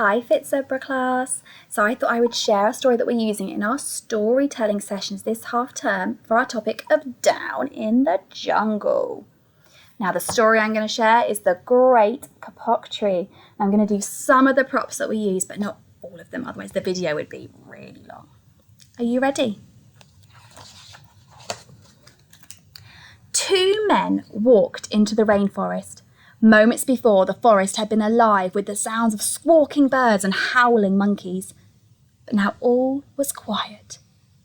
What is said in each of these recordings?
Hi Fit Zebra class. So I thought I would share a story that we're using in our storytelling sessions this half term for our topic of Down in the Jungle. Now the story I'm going to share is the Great Kapok Tree. I'm going to do some of the props that we use, but not all of them, otherwise the video would be really long. Are you ready? Two men walked into the rainforest. Moments before, the forest had been alive with the sounds of squawking birds and howling monkeys. But now all was quiet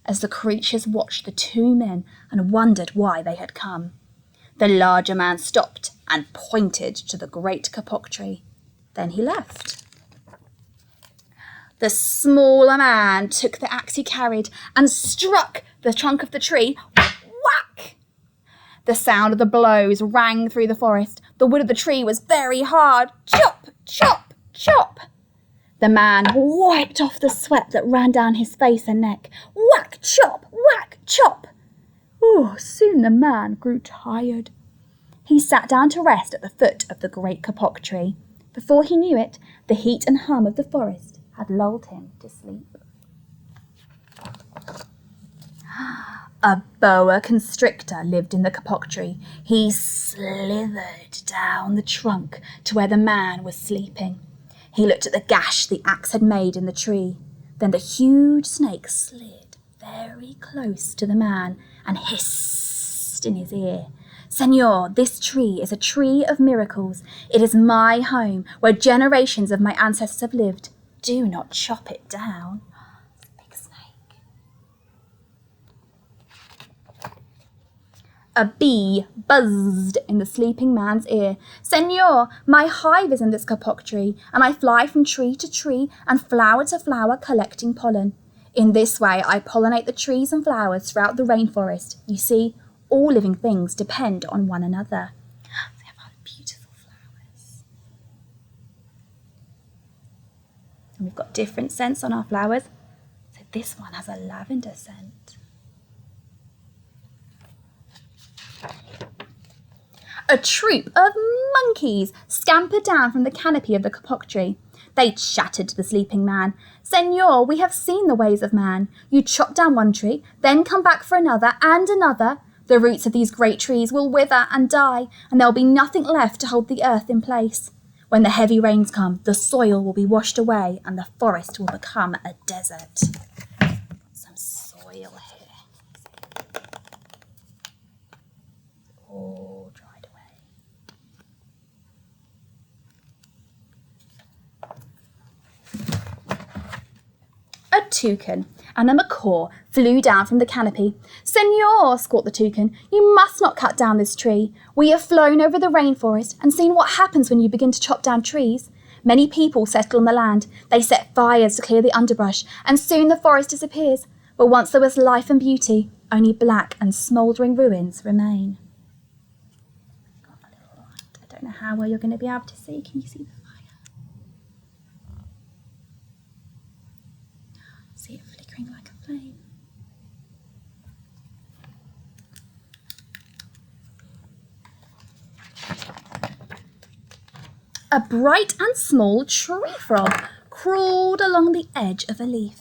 as the creatures watched the two men and wondered why they had come. The larger man stopped and pointed to the great kapok tree. Then he left. The smaller man took the axe he carried and struck the trunk of the tree. Whack! The sound of the blows rang through the forest. The wood of the tree was very hard. Chop, chop, chop. The man wiped off the sweat that ran down his face and neck. Whack, chop, whack, chop. Soon the man grew tired. He sat down to rest at the foot of the great kapok tree. Before he knew it, the heat and hum of the forest had lulled him to sleep. A boa constrictor lived in the kapok tree. He slithered down the trunk to where the man was sleeping. He looked at the gash the axe had made in the tree. Then the huge snake slid very close to the man and hissed in his ear. Senor, this tree is a tree of miracles. It is my home where generations of my ancestors have lived. Do not chop it down. A bee buzzed in the sleeping man's ear. Senor, my hive is in this kapok tree, and I fly from tree to tree and flower to flower collecting pollen. In this way, I pollinate the trees and flowers throughout the rainforest. You see, all living things depend on one another. They have beautiful flowers. And we've got different scents on our flowers. So this one has a lavender scent. A troop of monkeys scampered down from the canopy of the kapok tree. They chattered to the sleeping man. Senor, we have seen the ways of man. You chop down one tree, then come back for another and another. The roots of these great trees will wither and die, and there will be nothing left to hold the earth in place. When the heavy rains come, the soil will be washed away and the forest will become a desert. Some soil here. All dried away. A toucan and a macaw flew down from the canopy. Senor, squawked the toucan, you must not cut down this tree. We have flown over the rainforest and seen what happens when you begin to chop down trees. Many people settle on the land. They set fires to clear the underbrush, and soon the forest disappears. But once there was life and beauty, only black and smouldering ruins remain. Got a little light. I don't know how well you're going to be able to see. Can you see the see it flickering like a flame. A bright and small tree frog crawled along the edge of a leaf.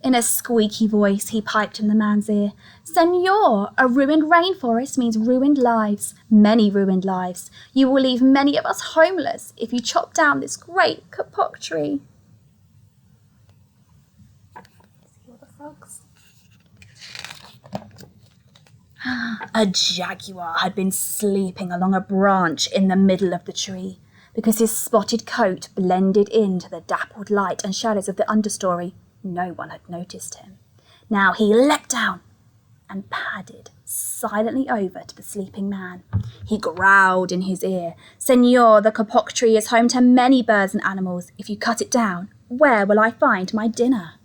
In a squeaky voice, he piped in the man's ear. Senor, a ruined rainforest means ruined lives, many ruined lives. You will leave many of us homeless if you chop down this great kapok tree. A jaguar had been sleeping along a branch in the middle of the tree. Because his spotted coat blended into the dappled light and shadows of the understory, no one had noticed him. Now he leapt down and padded silently over to the sleeping man. He growled in his ear, Senor, the kapok tree is home to many birds and animals. If you cut it down, where will I find my dinner?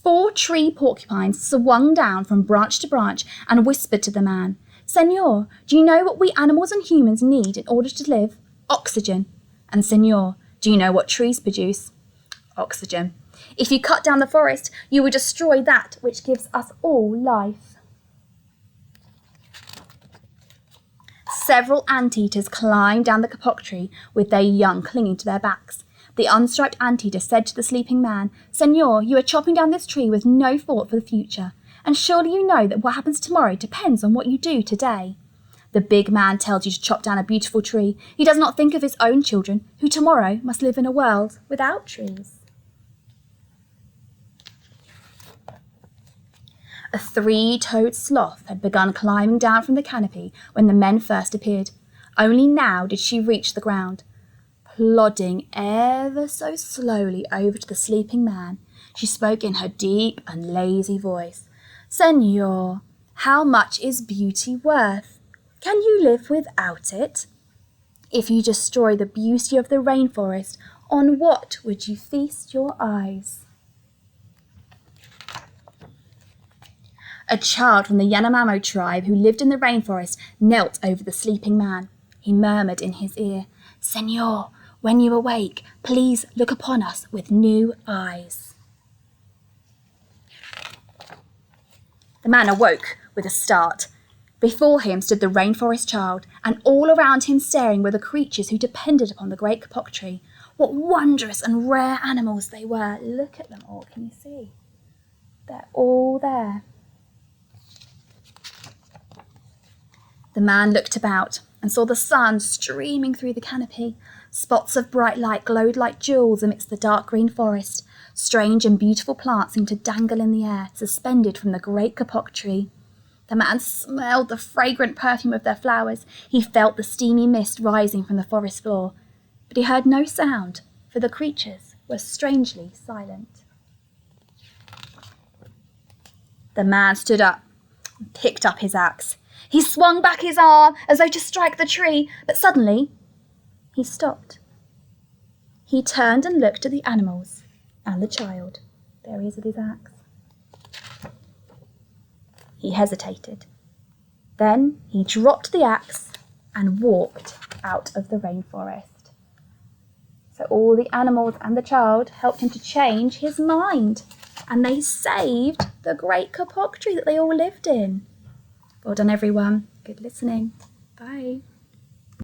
4 tree porcupines swung down from branch to branch and whispered to the man, Senor, do you know what we animals and humans need in order to live? Oxygen. And Senor, do you know what trees produce? Oxygen. If you cut down the forest, you will destroy that which gives us all life. Several anteaters climbed down the kapok tree with their young clinging to their backs. The unstriped anteater said to the sleeping man, "Senor, you are chopping down this tree with no thought for the future, and surely you know that what happens tomorrow depends on what you do today. The big man tells you to chop down a beautiful tree. He does not think of his own children, who tomorrow must live in a world without trees." A three-toed sloth had begun climbing down from the canopy when the men first appeared. Only now did she reach the ground. Plodding ever so slowly over to the sleeping man, she spoke in her deep and lazy voice. "Senor, how much is beauty worth? Can you live without it? If you destroy the beauty of the rainforest, on what would you feast your eyes?" A child from the Yanomamo tribe who lived in the rainforest knelt over the sleeping man. He murmured in his ear, "Senor, when you awake, please look upon us with new eyes." The man awoke with a start. Before him stood the rainforest child, and all around him staring were the creatures who depended upon the great kapok tree. What wondrous and rare animals they were. Look at them all, can you see? They're all there. The man looked about and saw the sun streaming through the canopy. Spots of bright light glowed like jewels amidst the dark green forest. Strange and beautiful plants seemed to dangle in the air, suspended from the great kapok tree. The man smelled the fragrant perfume of their flowers. He felt the steamy mist rising from the forest floor. But he heard no sound, for the creatures were strangely silent. The man stood up and picked up his axe. He swung back his arm as though to strike the tree, but suddenly he stopped. He turned and looked at the animals and the child. There he is with his axe. He hesitated. Then he dropped the axe and walked out of the rainforest. So all the animals and the child helped him to change his mind, and they saved the great kapok tree that they all lived in. Well done, everyone. Good listening. Bye.